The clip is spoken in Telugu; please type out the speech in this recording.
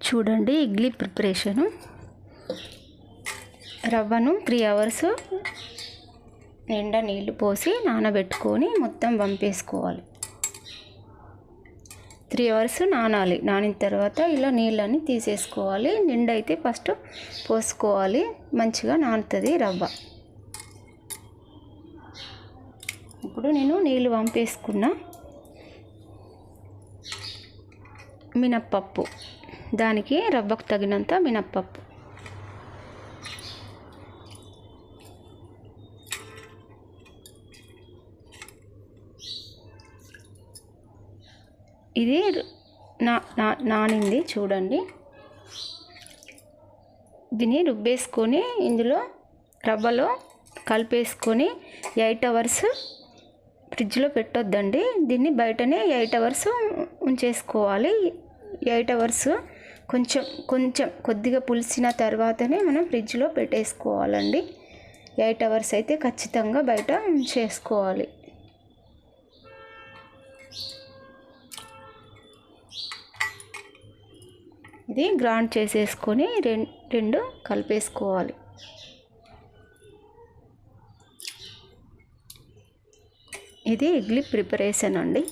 చూడండి ఇడ్లీ ప్రిపరేషను. రవ్వను 3 అవర్స్ నిండా నీళ్లు పోసి నానబెట్టుకొని మొత్తం వంపేసుకోవాలి. 3 అవర్స్ నానాలి. నానిన తర్వాత ఇలా నీళ్ళని తీసేసుకోవాలి. నిండా అయితే ఫస్ట్ పోసుకోవాలి, మంచిగా నానుతుంది రవ్వ. ఇప్పుడు నేను నీళ్ళు వంపేసుకున్న మినప్పప్పు, దానికి రవ్వకు తగినంత మినప్పప్పు, ఇది నానింది చూడండి. దీన్ని రుబ్బేసుకొని ఇందులో రవ్వలో కలిపేసుకొని 8 అవర్స్ ఫ్రిడ్జ్లో పెట్టొద్దండి. దీన్ని బయటనే 8 అవర్స్ ఉంచేసుకోవాలి. 8 అవర్స్ కొంచెం కొద్దిగా పులిసిన తర్వాతనే మనం ఫ్రిడ్జ్లో పెట్టేసుకోవాలండి. 8 అవర్స్ అయితే ఖచ్చితంగా బయట ఉంచేసుకోవాలి. ఇది గ్రైండ్ చేసేసుకొని రెండు కలిపేసుకోవాలి. ఇది ఇడ్లీ ప్రిపరేషన్ అండి.